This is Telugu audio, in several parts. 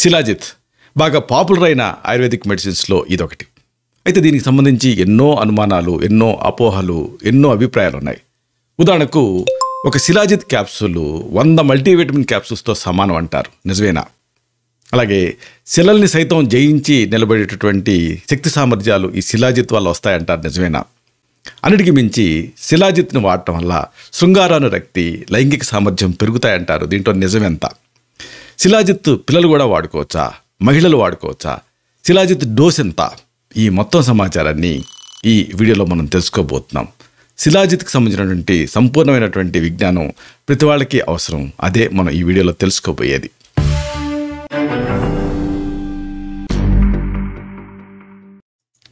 శిలాజిత్ బాగా పాపులర్ అయిన ఆయుర్వేదిక్ మెడిసిన్స్లో ఇదొకటి. అయితే దీనికి సంబంధించి ఎన్నో అనుమానాలు, ఎన్నో అపోహలు, ఎన్నో అభిప్రాయాలు ఉన్నాయి. ఉదాహరణకు ఒక శిలాజిత్ క్యాప్సూలు 100 మల్టీవిటమిన్ క్యాప్సూల్స్తో సమానం అంటారు, నిజమేనా? అలాగే శిలల్ని సైతం జయించి నిలబడేటటువంటి శక్తి సామర్థ్యాలు ఈ శిలాజిత్ వల్ల వస్తాయంటారు, నిజమేనా? అన్నిటికీ మించి శిలాజిత్ని వాడటం వల్ల శృంగారానురక్తి, లైంగిక సామర్థ్యం పెరుగుతాయంటారు. దీంట్లో నిజమెంత? శిలాజిత్ పిల్లలు కూడా వాడుకోవచ్చా? మహిళలు వాడుకోవచ్చా? శిలాజిత్ డోస్ ఎంత? ఈ మొత్తం సమాచారాన్ని ఈ వీడియోలో మనం తెలుసుకోబోతున్నాం. శిలాజిత్కి సంబంధించినటువంటి సంపూర్ణమైనటువంటి విజ్ఞానం ప్రతి వాళ్ళకి అవసరం. అదే మనం ఈ వీడియోలో తెలుసుకోబోయేది.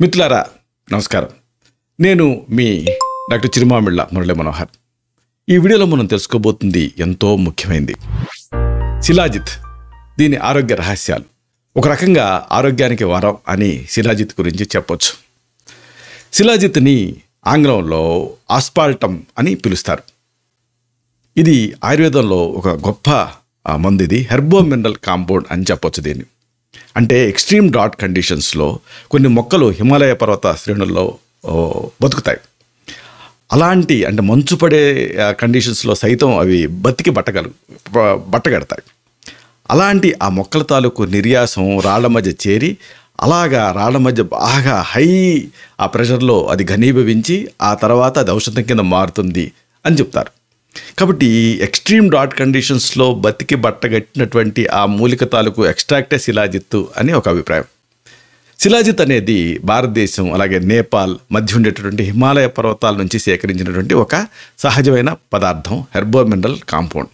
మిత్రులారా, నమస్కారం. నేను మీ డాక్టర్ చిరుమామిళ్ళ మురళీ మనోహర్. ఈ వీడియోలో మనం తెలుసుకోబోతుంది ఎంతో ముఖ్యమైనది. శిలాజిత్, దీని ఆరోగ్య రహస్యాలు. ఒక రకంగా ఆరోగ్యానికి వరం అని శిలాజిత్ గురించి చెప్పొచ్చు. శిలాజిత్ని ఆంగ్లంలో ఆస్పాల్టమ్ అని పిలుస్తారు. ఇది ఆయుర్వేదంలో ఒక గొప్ప మందు. ఇది హెర్బో మినరల్ కాంపౌండ్ అని చెప్పొచ్చు దీన్ని. అంటే ఎక్స్ట్రీమ్ డాట్ కండిషన్స్లో కొన్ని మొక్కలు హిమాలయ పర్వత శ్రేణుల్లో బతుకుతాయి. అలాంటి అంటే మంచు పడే కండిషన్స్లో సైతం అవి బతికి బట్టగడతాయి. అలాంటి ఆ మొక్కల తాలూకు నిర్యాసం రాళ్ల మధ్య చేరి, అలాగా రాళ్ల మధ్య బాగా హై ఆ ప్రెషర్లో అది ఘనీభవించి ఆ తర్వాత అది ఔషధం కింద మారుతుంది అని చెప్తారు. కాబట్టి ఎక్స్ట్రీమ్ డాట్ కండిషన్స్లో బతికి బట్టగట్టినటువంటి ఆ మూలిక తాలూకు ఎక్స్ట్రాక్టే శిలాజిత్తు అని ఒక అభిప్రాయం. శిలాజిత్ అనేది భారతదేశం, అలాగే నేపాల్ మధ్య ఉండేటటువంటి హిమాలయ పర్వతాల నుంచి సేకరించినటువంటి ఒక సహజమైన పదార్థం, హెర్బో మినరల్ కాంపౌండ్.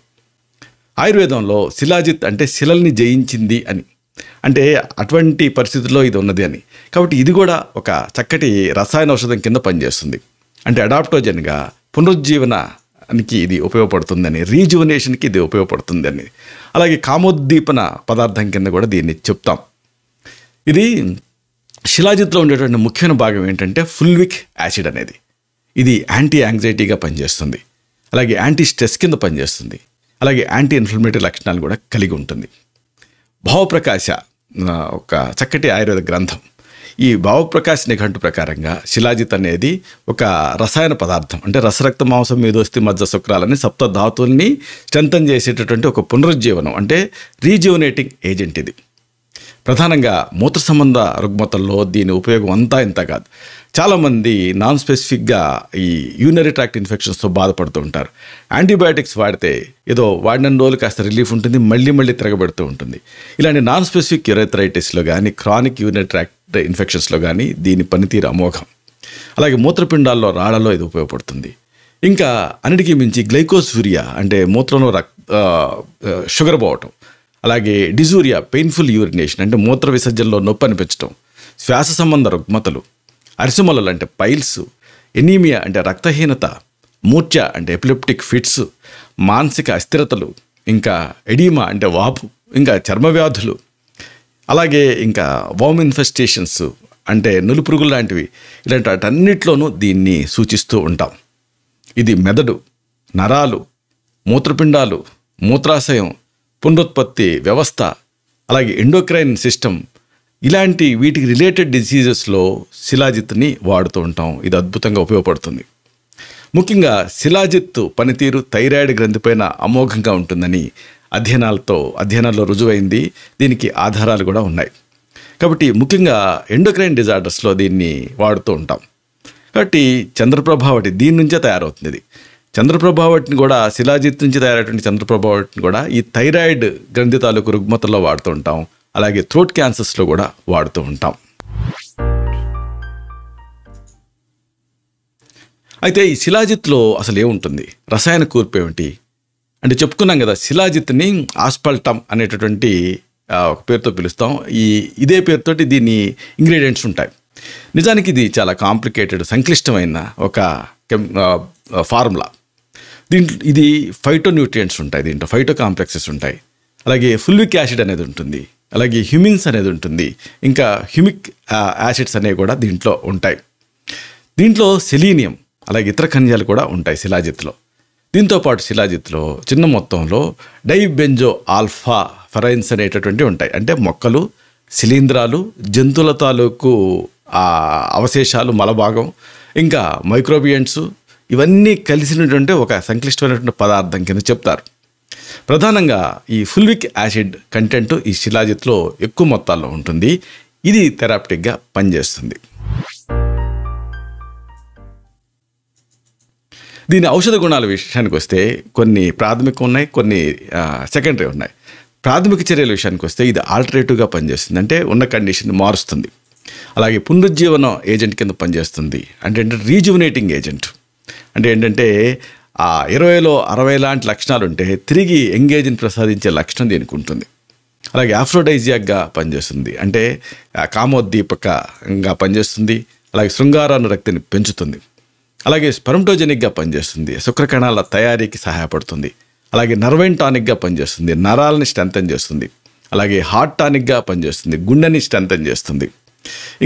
ఆయుర్వేదంలో శిలాజిత్ అంటే శిలల్ని జయించింది అని, అంటే అటువంటి పరిస్థితుల్లో ఇది ఉన్నది అని. కాబట్టి ఇది కూడా ఒక చక్కటి రసాయన ఔషధం కింద పనిచేస్తుంది. అంటే అడాప్టోజన్గా పునరుజ్జీవనానికి ఇది ఉపయోగపడుతుందని, రీజువనేషన్కి ఇది ఉపయోగపడుతుందని, అలాగే కామోద్దీపన పదార్థం కింద కూడా దీన్ని చెప్తాం. ఇది శిలాజిత్లో ఉండేటువంటి ముఖ్యమైన భాగం ఏంటంటే ఫుల్విక్ యాసిడ్ అనేది. ఇది యాంటీ యాంగ్జైటీగా పనిచేస్తుంది, అలాగే యాంటీ స్ట్రెస్ కింద పనిచేస్తుంది, అలాగే యాంటీ ఇన్ఫ్లమేటరీ లక్షణాలు కూడా కలిగి ఉంటుంది. భావప్రకాశ ఒక చక్కటి ఆయుర్వేద గ్రంథం. ఈ భావప్రకాశ నిఘంటు ప్రకారంగా శిలాజిత్ అనేది ఒక రసాయన పదార్థం. అంటే రసరక్త మాంసం మేధోస్థి మజ్జ శుక్రాలని సప్త ధాతుల్ని స్ట్రెంథన్ చేసేటటువంటి ఒక పునరుజ్జీవనం, అంటే రీజ్యూనేటింగ్ ఏజెంట్ ఇది. ప్రధానంగా మూత్ర సంబంధ రుగ్మతల్లో దీని ఉపయోగం అంతా ఇంత కాదు. చాలామంది నాన్ స్పెసిఫిక్గా ఈ యూరినరీ ట్రాక్ట్ ఇన్ఫెక్షన్స్తో బాధపడుతూ ఉంటారు. యాంటీబయాటిక్స్ వాడితే ఏదో వాడిన రోజులు కాస్త రిలీఫ్ ఉంటుంది, మళ్ళీ తిరగబెడుతూ ఉంటుంది. ఇలాంటి నాన్ స్పెసిఫిక్ యూరెథరైటిస్లో కానీ, క్రానిక్ యూరినరీ ట్రాక్ట్ ఇన్ఫెక్షన్స్లో కానీ దీని పనితీరు అమోఘం. అలాగే మూత్రపిండాల్లో రాళ్లలో ఇది ఉపయోగపడుతుంది. ఇంకా అన్నిటికీ మించి గ్లైకోస్యూరియా అంటే మూత్రంలో షుగర్ పోవటం, అలాగే డిజూరియా పెయిన్ఫుల్ యూరినేషన్ అంటే మూత్ర విసర్జనలో నొప్పి అనిపించడం, శ్వాస సంబంధ రుగ్మతలు, అరిసెమలలు అంటే పైల్స్, ఎనీమియా అంటే రక్తహీనత, మూర్ఛ అంటే ఎపిలెప్టిక్ ఫిట్స్, మానసిక అస్థిరతలు, ఇంకా ఎడీమా అంటే వాపు, ఇంకా చర్మ వ్యాధులు, అలాగే ఇంకా వామ్ ఇన్ఫెస్టేషన్స్ అంటే నులిపురుగులు లాంటివి, ఇలాంటి వాటన్నిటిలోనూ దీన్ని సూచిస్తూ ఉంటాం. ఇది మెదడు, నరాలు, మూత్రపిండాలు, మూత్రాశయం, పునరుత్పత్తి వ్యవస్థ, అలాగే ఎండోక్రైన్ సిస్టమ్, ఇలాంటి వీటికి రిలేటెడ్ డిసీజెస్లో శిలాజిత్ని వాడుతూ ఉంటాం. ఇది అద్భుతంగా ఉపయోగపడుతుంది. ముఖ్యంగా శిలాజిత్ పనితీరు థైరాయిడ్ గ్రంథిపైన అమోఘంగా ఉంటుందని అధ్యయనాల్లో రుజువైంది. దీనికి ఆధారాలు కూడా ఉన్నాయి. కాబట్టి ముఖ్యంగా ఎండోక్రైన్ డిజార్డర్స్లో దీన్ని వాడుతూ ఉంటాం. కాబట్టి చంద్రప్రభావటి దీని నుంచే తయారవుతుంది. ఇది చంద్రప్రభావటిని కూడా శిలాజిత్ నుంచి తయారైనటువంటి చంద్రప్రభావటిని కూడా ఈ థైరాయిడ్ గ్రంథి తాలూకు రుగ్మతల్లో వాడుతూ ఉంటాం. అలాగే థ్రోట్ క్యాన్సర్స్లో కూడా వాడుతూ ఉంటాం. అయితే ఈ శిలాజిత్లో అసలు ఏముంటుంది? రసాయన కూర్పు ఏమిటి అంటే చెప్పుకున్నాం కదా, శిలాజిత్ని ఆస్పాల్టమ్ అనేటటువంటి ఒక పేరుతో పిలుస్తాం. ఇదే పేరుతోటి దీని ఇంగ్రీడియంట్స్ ఉంటాయి. నిజానికి ఇది చాలా కాంప్లికేటెడ్, సంక్లిష్టమైన ఒక ఫార్ములా. ఇది ఫైటోన్యూట్రియంట్స్ ఉంటాయి, దీంట్లో ఫైటో కాంప్లెక్సెస్ ఉంటాయి, అలాగే ఫుల్విక్ యాసిడ్ అనేది ఉంటుంది, అలాగే హ్యూమిన్స్ అనేది ఉంటుంది, ఇంకా హ్యూమిక్ యాసిడ్స్ అనేవి కూడా దీంట్లో ఉంటాయి. దీంట్లో సెలీనియం అలాగే ఇతర ఖనిజాలు కూడా ఉంటాయి శిలాజిత్లో. దీంతోపాటు శిలాజిత్లో చిన్న మొత్తంలో డైబెంజో ఆల్ఫా ఫరైన్స్ అనేటటువంటివి ఉంటాయి. అంటే మొక్కలు, శిలీంధ్రాలు, జంతువుల తాలూకు అవశేషాలు, మలభాగం, ఇంకా మైక్రోబియంట్స్ ఇవన్నీ కలిసినటువంటి ఒక సంక్లిష్టమైనటువంటి పదార్థం కింద చెప్తారు. ప్రధానంగా ఈ ఫుల్విక్ యాసిడ్ కంటెంట్ ఈ శిలాజిత్లో ఎక్కువ మొత్తాల్లో ఉంటుంది. ఇది థెరాప్టిక్గా పనిచేస్తుంది. దీని ఔషధ గుణాల విషయానికి వస్తే కొన్ని ప్రాథమిక ఉన్నాయి, కొన్ని సెకండరీ ఉన్నాయి. ప్రాథమిక చర్యల విషయానికి వస్తే ఇది ఆల్టర్నేటివ్గా పనిచేస్తుంది, అంటే ఉన్న కండిషన్ మారుస్తుంది. అలాగే పునరుజ్జీవన ఏజెంట్ కింద పనిచేస్తుంది, అంటే రీజువనేటింగ్ ఏజెంట్. అంటే ఏంటంటే 20లో 60 లాంటి లక్షణాలు ఉంటే తిరిగి ఎంగేజ్ని ప్రసాదించే లక్షణం దీనికి ఉంటుంది. అలాగే ఆఫ్రోడైజియాక్గా పనిచేస్తుంది, అంటే కామోద్దీపకంగా పనిచేస్తుంది. అలాగే శృంగారానురక్తిని పెంచుతుంది. అలాగే స్పెర్మటోజెనిక్గా పనిచేస్తుంది, శుక్రకణాల తయారీకి సహాయపడుతుంది. అలాగే నర్వైన్ టానిక్గా పనిచేస్తుంది, నరాలని స్ట్రెంథన్ చేస్తుంది. అలాగే హార్ట్ టానిక్గా పనిచేస్తుంది, గుండెని స్ట్రెంథన్ చేస్తుంది.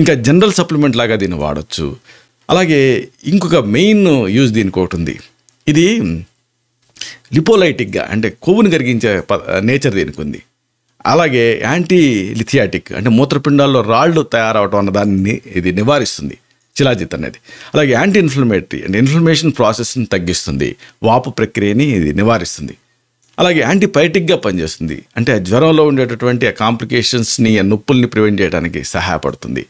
ఇంకా జనరల్ సప్లిమెంట్ లాగా దీన్ని వాడచ్చు. అలాగే ఇంకొక మెయిన్ యూజ్ దీనికి ఒకటి ఉంది. ఇది లిపోలైటిక్గా, అంటే కొవ్వును కరిగించే నేచర్ దీనికి ఉంది. అలాగే యాంటీ లిథియాటిక్, అంటే మూత్రపిండాల్లో రాళ్ళు తయారవటం అన్న దాన్ని ఇది నివారిస్తుంది శిలాజిత్ అనేది. అలాగే యాంటీ ఇన్ఫ్లమేటరీ, అంటే ఇన్ఫ్లమేషన్ ప్రాసెస్ని తగ్గిస్తుంది, వాపు ప్రక్రియని ఇది నివారిస్తుంది. అలాగే యాంటీబయాటిక్గా పనిచేస్తుంది, అంటే జ్వరంలో ఉండేటటువంటి కాంప్లికేషన్స్ని, నొప్పుల్ని ప్రివెంట్ చేయడానికి సహాయపడుతుంది.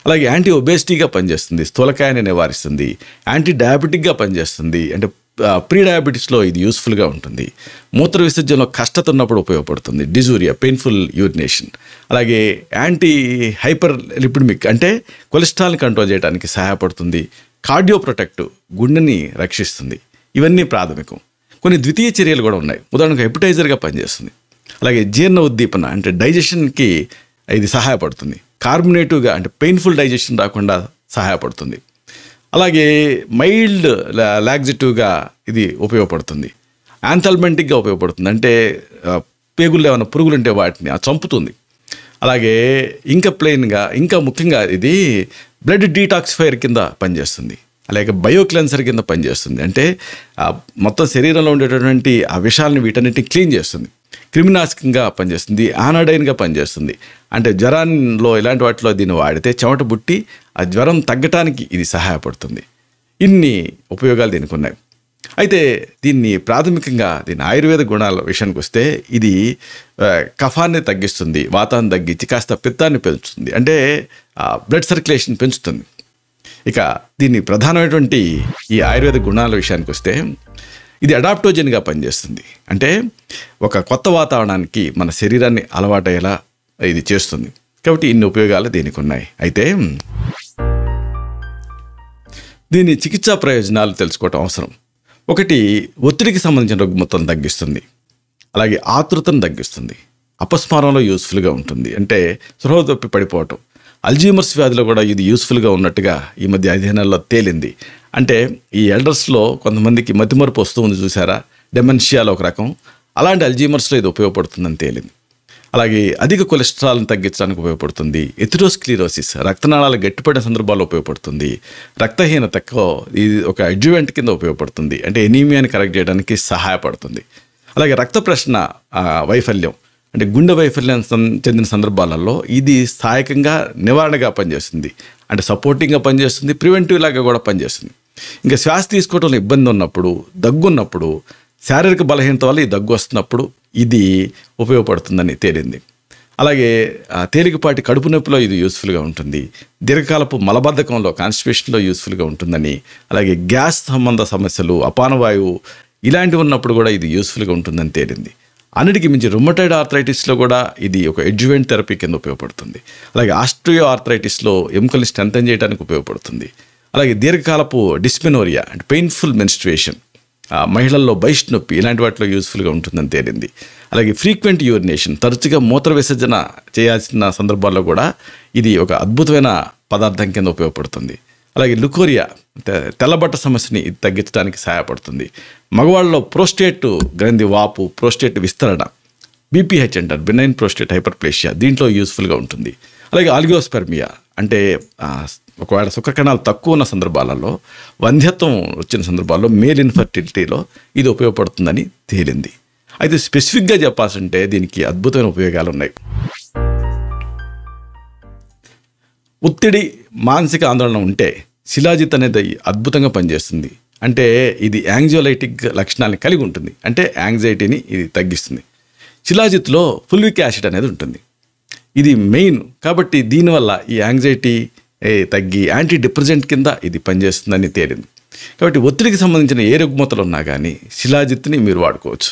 అలాగే యాంటీ ఒబేసిటీగా పనిచేస్తుంది, స్థూలకాయాన్ని నివారిస్తుంది. యాంటీ డయాబెటిక్గా పనిచేస్తుంది, అంటే ప్రీ డయాబెటీస్లో ఇది యూస్ఫుల్గా ఉంటుంది. మూత్ర విసర్జనలో కష్టత ఉన్నప్పుడు ఉపయోగపడుతుంది, డిజూరియా, పెయిన్ఫుల్ యూరినేషన్. అలాగే యాంటీ హైపర్ లిపిడమిక్, అంటే కొలెస్ట్రాల్ని కంట్రోల్ చేయడానికి సహాయపడుతుంది. కార్డియో ప్రొటెక్టివ్, గుండెని రక్షిస్తుంది. ఇవన్నీ ప్రాథమికం. కొన్ని ద్వితీయ చర్యలు కూడా ఉన్నాయి. ఉదాహరణకు హెపటైజర్గా పనిచేస్తుంది. అలాగే జీర్ణ ఉద్దీపన, అంటే డైజెషన్కి ఇది సహాయపడుతుంది. కార్బొనేటివ్గా, అంటే పెయిన్ఫుల్ డైజెషన్ రాకుండా సహాయపడుతుంది. అలాగే మైల్డ్ లాక్సిటివ్గా ఇది ఉపయోగపడుతుంది. యాంథల్మెంటిక్గా ఉపయోగపడుతుంది, అంటే పేగుల్లో ఏమైనా పురుగులు ఉంటే వాటిని చంపుతుంది. అలాగే ఇంకా ప్లెయిన్గా, ఇంకా ముఖ్యంగా ఇది బ్లడ్ డీటాక్సిఫైర్ కింద పనిచేస్తుంది. అలాగే బయోక్లెన్సర్ కింద పనిచేస్తుంది, అంటే మొత్తం శరీరంలో ఉండేటటువంటి ఆ విషాలని వీటన్నిటిని క్లీన్ చేస్తుంది. క్రిమినాశకంగా పనిచేస్తుంది, ఆనోడైన్గా పనిచేస్తుంది. అంటే జ్వరంలో ఇలాంటి వాటిలో దీన్ని వాడితే చెమట బుట్టి ఆ జ్వరం తగ్గటానికి ఇది సహాయపడుతుంది. ఇన్ని ఉపయోగాలు దీనికి ఉన్నాయి. అయితే దీన్ని ప్రాథమికంగా దీని ఆయుర్వేద గుణాల విషయానికి వస్తే ఇది కఫాన్ని తగ్గిస్తుంది, వాతాన్ని తగ్గించి కాస్త పిత్తాన్ని పెంచుతుంది, అంటే బ్లడ్ సర్క్యులేషన్ పెంచుతుంది. ఇక దీన్ని ప్రధానమైనటువంటి ఈ ఆయుర్వేద గుణాల విషయానికి వస్తే ఇది అడాప్టోజన్గా పనిచేస్తుంది, అంటే ఒక కొత్త వాతావరణానికి మన శరీరాన్ని అలవాటయ్యేలా ఇది చేస్తుంది. కాబట్టి ఇన్ని ఉపయోగాలు దీనికి ఉన్నాయి. అయితే దీని చికిత్సా ప్రయోజనాలు తెలుసుకోవటం అవసరం. ఒకటి, ఒత్తిడికి సంబంధించిన రుగ్మతను తగ్గిస్తుంది. అలాగే ఆతృతను తగ్గిస్తుంది. అపస్మారంలో యూస్ఫుల్గా ఉంటుంది, అంటే స్పృహ తప్పి పడిపోవటం. అల్జీమర్స్ వ్యాధిలో కూడా ఇది యూస్ఫుల్గా ఉన్నట్టుగా ఈ మధ్య అధ్యయనాల్లో తేలింది. అంటే ఈ ఎల్డర్స్లో కొంతమందికి మతిమరుపు వస్తూ ఉంది చూసారా, డెమెన్షియాలో ఒక రకం, అలాంటి అల్జీమర్స్లో ఇది ఉపయోగపడుతుందని తేలింది. అలాగే అధిక కొలెస్ట్రాల్ని తగ్గించడానికి ఉపయోగపడుతుంది. ఎథెరోస్క్లిరోసిస్, రక్తనాళాలు గట్టిపడిన సందర్భాల్లో ఉపయోగపడుతుంది. రక్తహీనతకు ఇది ఒక అడ్జువెంట్ కింద ఉపయోగపడుతుంది, అంటే ఎనీమియాని కరెక్ట్ చేయడానికి సహాయపడుతుంది. అలాగే రక్త ప్రసరణ వైఫల్యం, అంటే గుండె వైఫల్యం చెందిన సందర్భాలలో ఇది సహాయకంగా నివారణగా పనిచేస్తుంది, అంటే సపోర్టింగ్గా పనిచేస్తుంది, ప్రివెంటివ్ లాగా కూడా పనిచేస్తుంది. ఇంకా శ్వాస తీసుకోవడంలో ఇబ్బంది ఉన్నప్పుడు, దగ్గు ఉన్నప్పుడు, శారీరక బలహీనత వల్ల ఈ దగ్గు వస్తున్నప్పుడు ఇది ఉపయోగపడుతుందని తేలింది. అలాగే తేలికపాటి కడుపు నొప్పిలో ఇది యూస్ఫుల్గా ఉంటుంది. దీర్ఘకాలపు మలబద్ధకంలో, కాన్స్టిపేషన్లో యూస్ఫుల్గా ఉంటుందని, అలాగే గ్యాస్ సంబంధ సమస్యలు, అపానవాయువు ఇలాంటివి ఉన్నప్పుడు కూడా ఇది యూస్ఫుల్గా ఉంటుందని తేలింది. అన్నిటికీ మించి రుమటైడ్ ఆర్థరైటిస్లో కూడా ఇది ఒక అడ్జువెంట్ థెరపీ కింద ఉపయోగపడుతుంది. అలాగే ఆస్ట్రియో ఆర్థరైటిస్లో ఎముకల్ని స్ట్రెంథన్ చేయడానికి ఉపయోగపడుతుంది. అలాగే దీర్ఘకాలపు డిస్మెనోరియా, అంటే పెయిన్ఫుల్ మెన్స్ట్రుయేషన్, మహిళల్లో బైస్ట్ నొప్పి ఇలాంటి వాటిలో యూస్ఫుల్గా ఉంటుందని తేలింది. అలాగే ఫ్రీక్వెంట్ యూరినేషన్, తరచుగా మూత్ర విసర్జన చేయాల్సిన సందర్భాల్లో కూడా ఇది ఒక అద్భుతమైన పదార్థం కింద ఉపయోగపడుతుంది. అలాగే లుకోరియా, తెల్లబట్ట సమస్యని ఇది తగ్గించడానికి సహాయపడుతుంది. మగవాళ్ళలో ప్రోస్టేట్ గ్రంథి వాపు, ప్రోస్టేట్ విస్తరణ, బీపీహెచ్ అంటారు, బినైన్ ప్రోస్టేట్ హైపర్ప్లేషియా, దీంట్లో యూస్ఫుల్గా ఉంటుంది. అలాగే ఆల్గియోస్పెర్మియా, అంటే ఒకవేళ శుక్రకణాలు తక్కువ ఉన్న సందర్భాలలో, వంధ్యత్వం వచ్చిన సందర్భాల్లో, మేల్ ఇన్ఫర్టిలిటీలో ఇది ఉపయోగపడుతుందని తేలింది. అయితే స్పెసిఫిక్గా చెప్పాల్సింటే దీనికి అద్భుతమైన ఉపయోగాలు ఉన్నాయి. ఒత్తిడి, మానసిక ఆందోళన ఉంటే శిలాజిత్ అనేది అద్భుతంగా పనిచేస్తుంది. అంటే ఇది యాంగ్జైటిక్ లక్షణాలను కలిగి ఉంటుంది. అంటే యాంగ్జైటీని ఇది తగ్గిస్తుంది. శిలాజిత్లో ఫుల్విక్ యాసిడ్ అనేది ఉంటుంది. ఇది మెయిన్. కాబట్టి దీనివల్ల ఈ యాంగ్జైటీ తగ్గి యాంటీ డిప్రెసెంట్ కింద ఇది పనిచేస్తుందని తేలింది. కాబట్టి ఒత్తిడికి సంబంధించిన ఏ రుగ్మతలు ఉన్నా కానీ శిలాజిత్ని మీరు వాడుకోవచ్చు.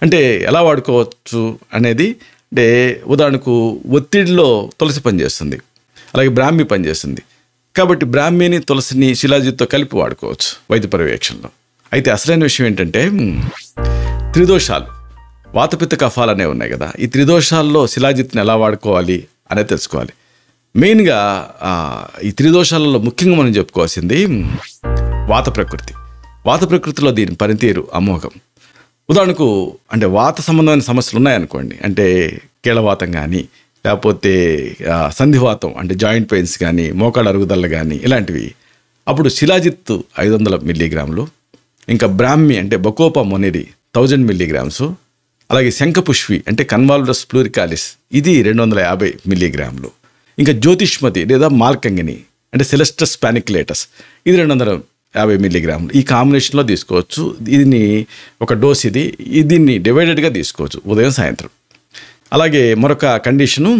అంటే ఎలా వాడుకోవచ్చు అనేది, అంటే ఉదాహరణకు ఒత్తిడిలో తులసి పనిచేస్తుంది, అలాగే బ్రాహ్మి పనిచేస్తుంది. కాబట్టి బ్రాహ్మిని, తులసిని శిలాజిత్తో కలిపి వాడుకోవచ్చు వైద్య పర్యవేక్షణలో. అయితే అసలైన విషయం ఏంటంటే త్రిదోషాలు, వాతపిత్త కఫాలు అనేవి ఉన్నాయి కదా, ఈ త్రిదోషాల్లో శిలాజిత్ని ఎలా వాడుకోవాలి అనేది తెలుసుకోవాలి. మెయిన్గా ఈ త్రిదోషాలలో ముఖ్యంగా మనం చెప్పుకోవాల్సింది వాత ప్రకృతి. వాత ప్రకృతిలో దీని పనితీరు అమోఘం. ఉదాహరణకు అంటే వాత సంబంధమైన సమస్యలు ఉన్నాయనుకోండి, అంటే కీళ్ళవాతం కానీ, లేకపోతే సంధివాతం అంటే జాయింట్ పెయిన్స్ కానీ, మోకాళ్ళ అరుగుదల కానీ ఇలాంటివి, అప్పుడు శిలాజిత్ 500 మిల్లీగ్రాములు, ఇంకా బ్రాహ్మి అంటే బకోపా మొనిరి 1000 మిల్లీగ్రామ్స్, అలాగే శంఖపుష్పి అంటే కన్వాల్వస్ ప్లూరికాలిస్ ఇది 250 మిల్లీగ్రాములు, ఇంకా జ్యోతిష్మతి లేదా మాల్కంగిని అంటే సెలెస్టస్ పానిక్యులేటస్ ఇది 250 మిల్లీగ్రాములు. ఈ కాంబినేషన్లో తీసుకోవచ్చు. దీన్ని ఒక డోస్, దీన్ని డివైడెడ్గా తీసుకోవచ్చు ఉదయం సాయంత్రం. అలాగే మరొక కండిషను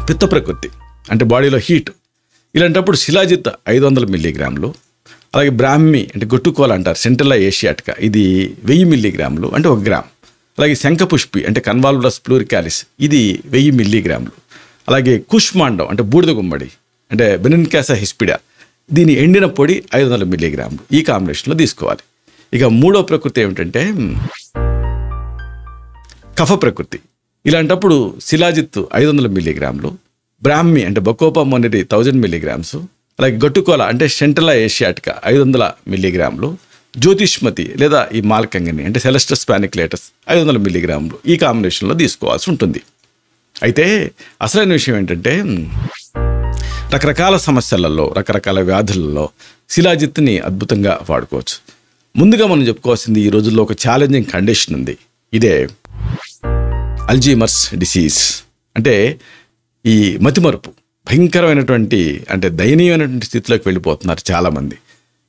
పిత్త ప్రకృతి అంటే బాడీలో హీట్, ఇలాంటప్పుడు శిలాజిత్ 500 మిల్లీగ్రాములు, అలాగే బ్రాహ్మి అంటే గొట్టుకోల అంటారు సెంట్రల్ ఏషియాటికా ఇది 1000 మిల్లీగ్రాములు అంటే 1 గ్రామ్, అలాగే శంఖపుష్పి అంటే కన్వాల్వస్ ప్లూరికాలిస్ ఇది 1000 మిల్లీగ్రాములు, అలాగే కుష్మాండం అంటే బూడిద గుమ్మడి అంటే బెనిన్కాసా హిస్పిడా దీని ఎండిన పొడి 500 మిల్లీగ్రాములు ఈ కాంబినేషన్లో తీసుకోవాలి. ఇక మూడో ప్రకృతి ఏమిటంటే కఫ ప్రకృతి. ఇలాంటప్పుడు శిలాజిత్ 500 మిల్లీగ్రాములు, బ్రాహ్మి అంటే బకోపా మొనిరి 1000 మిల్లీగ్రామ్స్, అలాగే గొట్టుకోల అంటే సెంట్రల్ ఏషియాటికా 500 మిల్లీగ్రాములు, జ్యోతిష్మతి లేదా ఈ మాల్కంగిని అంటే సెలెస్టస్ పానిక్యులేటస్ 500 మిల్లీగ్రాములు ఈ కాంబినేషన్లో తీసుకోవాల్సి ఉంటుంది. అయితే అసలైన విషయం ఏంటంటే రకరకాల సమస్యలలో, రకరకాల వ్యాధులలో శిలాజిత్ని అద్భుతంగా వాడుకోవచ్చు. ముందుగా మనం చెప్పుకోవాల్సింది ఈ రోజుల్లో ఒక ఛాలెంజింగ్ కండిషన్ ఉంది. ఇదే అల్జీమర్స్ డిసీజ్. అంటే ఈ మతిమరుపు భయంకరమైనటువంటి అంటే దయనీయమైనటువంటి స్థితిలోకి వెళ్ళిపోతున్నారు చాలామంది.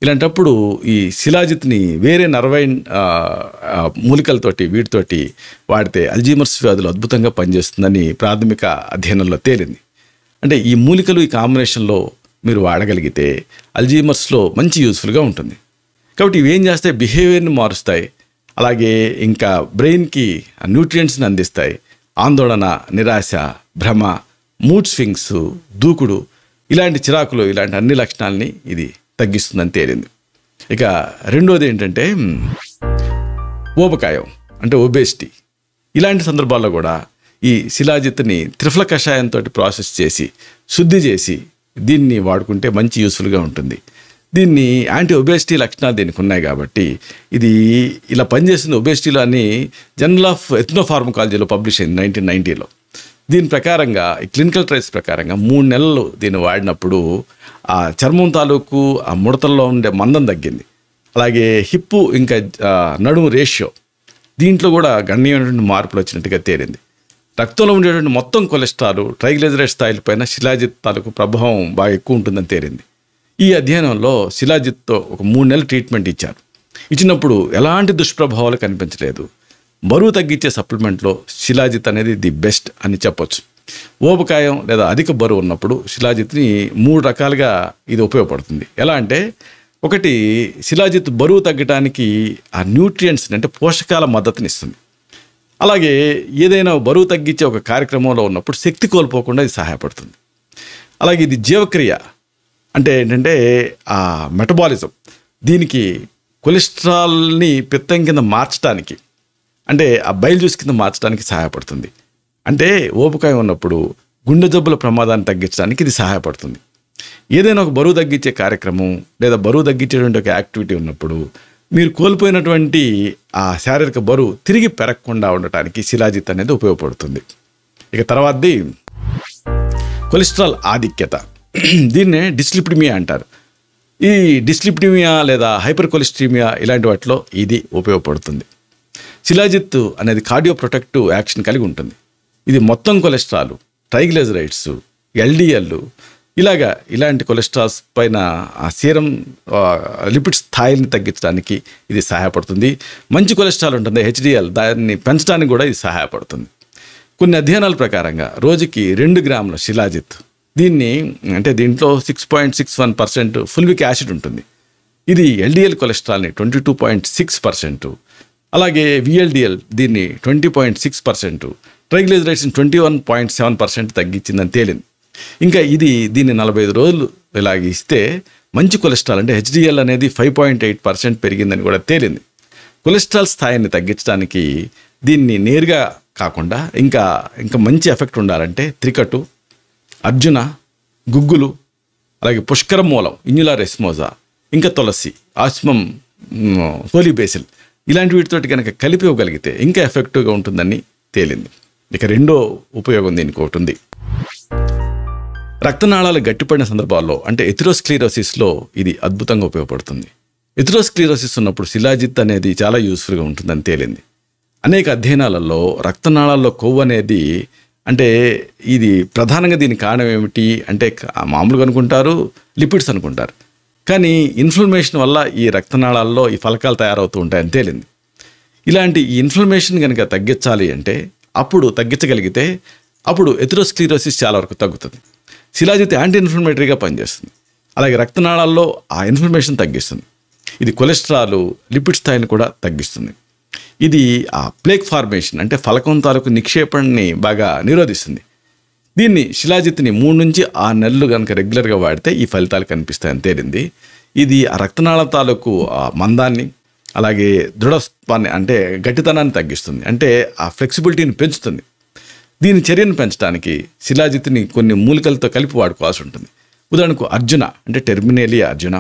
ఇలాంటప్పుడు ఈ శిలాజిత్ని వేరే నర్వైన్ మూలికలతోటి వీటితోటి వాడితే అల్జీమర్స్ వ్యాధులు అద్భుతంగా పనిచేస్తుందని ప్రాథమిక అధ్యయనంలో తేలింది. అంటే ఈ మూలికలు ఈ కాంబినేషన్లో మీరు వాడగలిగితే అల్జీమర్స్లో మంచి యూస్ఫుల్గా ఉంటుంది. కాబట్టి ఇవి ఏం చేస్తాయి, బిహేవియర్ని మారుస్తాయి, అలాగే ఇంకా బ్రెయిన్కి న్యూట్రియంట్స్ని అందిస్తాయి. ఆందోళన, నిరాశ, భ్రమ, మూడ్ స్వింగ్స్, దూకుడు ఇలాంటి చిరాకులు ఇలాంటి అన్ని లక్షణాలని ఇది తగ్గిస్తుందని తేలింది. ఇక రెండోది ఏంటంటే ఊబకాయం అంటే ఒబేసిటీ. ఇలాంటి సందర్భాల్లో కూడా ఈ శిలాజిత్ని త్రిఫల కషాయంతో ప్రాసెస్ చేసి శుద్ధి చేసి దీన్ని వాడుకుంటే మంచి యూస్ఫుల్గా ఉంటుంది. దీన్ని యాంటీ ఒబేసిటీ లక్షణాలు దీనికి ఉన్నాయి కాబట్టి ఇది ఇలా పనిచేస్తుంది. ఒబేసిటీలో అని జర్నల్ ఆఫ్ ఎథ్నోఫార్మకాలజీలో పబ్లిష్ అయింది 1990లో. దీని ప్రకారంగా ఈ క్లినికల్ ట్రయల్స్ ప్రకారంగా 3 నెలలు దీన్ని వాడినప్పుడు ఆ చర్మం తాలూకు ఆ ముడతల్లో ఉండే మందం తగ్గింది. అలాగే హిప్పు ఇంకా నడుము రేషియో దీంట్లో కూడా గణనీయమైనటువంటి మార్పులు వచ్చినట్టుగా తేలింది. రక్తంలో ఉండేటువంటి మొత్తం కొలెస్ట్రాల్, ట్రైగ్లిజరైడ్ స్థాయిలపైన శిలాజిత్ తాలూకు ప్రభావం బాగా ఎక్కువ ఉంటుందని తేలింది. ఈ అధ్యయనంలో శిలాజిత్తో ఒక 3 నెలలు ట్రీట్మెంట్ ఇచ్చారు. ఇచ్చినప్పుడు ఎలాంటి దుష్ప్రభావాలు కనిపించలేదు. బరువు తగ్గించే సప్లిమెంట్లో శిలాజిత్ అనేది ది బెస్ట్ అని చెప్పొచ్చు. ఊబకాయం లేదా అధిక బరువు ఉన్నప్పుడు శిలాజిత్ని 3 రకాలుగా ఇది ఉపయోగపడుతుంది. ఎలా అంటే ఒకటి, శిలాజిత్ బరువు తగ్గడానికి ఆ న్యూట్రియంట్స్ని అంటే పోషకాల మద్దతుని ఇస్తుంది. అలాగే ఏదైనా బరువు తగ్గించే ఒక కార్యక్రమంలో ఉన్నప్పుడు శక్తి కోల్పోకుండా ఇది సహాయపడుతుంది. అలాగే ఇది జీవక్రియ అంటే ఏంటంటే ఆ మెటబాలిజం, దీనికి కొలెస్ట్రాల్ని పిత్తం కింద మార్చడానికి అంటే ఆ బైల్ జ్యూస్ కింద మార్చడానికి సహాయపడుతుంది. అంటే ఊబకాయం ఉన్నప్పుడు గుండె జబ్బుల ప్రమాదాన్ని తగ్గించడానికి ఇది సహాయపడుతుంది. ఏదైనా ఒక బరువు తగ్గించే కార్యక్రమం లేదా బరువు తగ్గించేటువంటి ఒక యాక్టివిటీ ఉన్నప్పుడు మీరు కోల్పోయినటువంటి ఆ శారీరక బరువు తిరిగి పెరగకుండా ఉండటానికి శిలాజిత్ అనేది ఉపయోగపడుతుంది. ఇక తర్వాతది కొలెస్ట్రాల్ ఆధిక్యత, దీన్నే డిస్లిపిడిమియా అంటారు. ఈ డిస్లిపిడిమియా లేదా హైపర్ కొలెస్ట్రీమియా ఇలాంటి వాటిలో ఇది ఉపయోగపడుతుంది. శిలాజిత్ అనేది కార్డియో ప్రొటెక్టివ్ యాక్షన్ కలిగి ఉంటుంది. ఇది మొత్తం కొలెస్ట్రాల్, ట్రైగ్లిజరైడ్స్, ఎల్డిఎల్ ఇలాంటి కొలెస్ట్రాల్స్ పైన ఆ సీరం లిపిడ్ స్థాయిని తగ్గించడానికి ఇది సహాయపడుతుంది. మంచి కొలెస్ట్రాల్ ఉంటుంది హెచ్డిఎల్, దాన్ని పెంచడానికి కూడా ఇది సహాయపడుతుంది. కొన్ని అధ్యయనాల ప్రకారంగా రోజుకి 2 గ్రాముల శిలాజిత్, దీంట్లో 6.61% ఫుల్విక్ యాసిడ్ ఉంటుంది. ఇది ఎల్డిఎల్ కొలెస్ట్రాల్ని 22.6%, అలాగే విఎల్డిఎల్ దీన్ని 20.6%, ట్రైగ్లిజరైడ్స్ని 21.7% తగ్గించిందని తేలింది. ఇంకా దీన్ని 45 రోజులు ఇలాగ ఇస్తే మంచి కొలెస్ట్రాల్ అంటే హెచ్డిఎల్ అనేది 5.8% పెరిగిందని కూడా తేలింది. కొలెస్ట్రాల్ స్థాయిని తగ్గించడానికి దీన్ని నేరుగా కాకుండా ఇంకా మంచి ఎఫెక్ట్ ఉండాలంటే త్రికటు, అర్జున, గుగ్గులు, అలాగే పుష్కర మూలం, ఇన్యులార్ ఎస్మోజా, ఇంకా తులసి, ఆస్మం, హోలీ బేసిల్ ఇలాంటి వీటితోటి కనుక కలిపి ఇవ్వగలిగితే ఇంకా ఎఫెక్టివ్గా ఉంటుందని తేలింది. ఇక రెండో ఉపయోగం దీనికి ఒకటి ఉంది. రక్తనాళాలు గట్టిపడిన సందర్భాల్లో అంటే ఎథెరోస్క్లెరోసిస్లో ఇది అద్భుతంగా ఉపయోగపడుతుంది. ఎథెరోస్క్లెరోసిస్ ఉన్నప్పుడు శిలాజిత్ అనేది చాలా యూస్ఫుల్గా ఉంటుందని తేలింది. అనేక అధ్యయనాలలో రక్తనాళాల్లో కొవ్వు అనేది ఇది ప్రధానంగా దీనికి కారణం ఏమిటి మామూలుగా అనుకుంటారు లిపిడ్స్ అనుకుంటారు, కానీ ఇన్ఫ్లమేషన్ వల్ల ఈ రక్తనాళాల్లో ఈ ఫలకాలు తయారవుతూ ఉంటాయని తేలింది. ఇలాంటి ఈ ఇన్ఫ్లమేషన్ కనుక తగ్గించగలిగితే అప్పుడు ఎథెరోస్క్లెరోసిస్ చాలా వరకు తగ్గుతుంది. శిలాజిత్ యాంటీ ఇన్ఫ్లమేటరీగా పనిచేస్తుంది, అలాగే రక్తనాళాల్లో ఆ ఇన్ఫ్లమేషన్ తగ్గిస్తుంది. ఇది కొలెస్ట్రాల్, లిపిడ్ స్థాయిని కూడా తగ్గిస్తుంది. ఇది ఆ ప్లేక్ ఫార్మేషన్ ఫలకం తాలూకు నిక్షేపణని బాగా నిరోధిస్తుంది. శిలాజిత్ని 3 నుంచి 6 నెలలు కనుక రెగ్యులర్గా వాడితే ఈ ఫలితాలు కనిపిస్తాయని తేలింది. ఇది ఆ రక్తనాళ తాలూకు మందాన్ని, అలాగే దృఢత్వాన్ని గట్టితనాన్ని తగ్గిస్తుంది, ఆ ఫ్లెక్సిబిలిటీని పెంచుతుంది. దీని చర్యను పెంచడానికి శిలాజిత్ని కొన్ని మూలికలతో కలిపి వాడుకోవాల్సి ఉంటుంది. ఉదాహరణకు అర్జున టెర్మినేలియా అర్జున,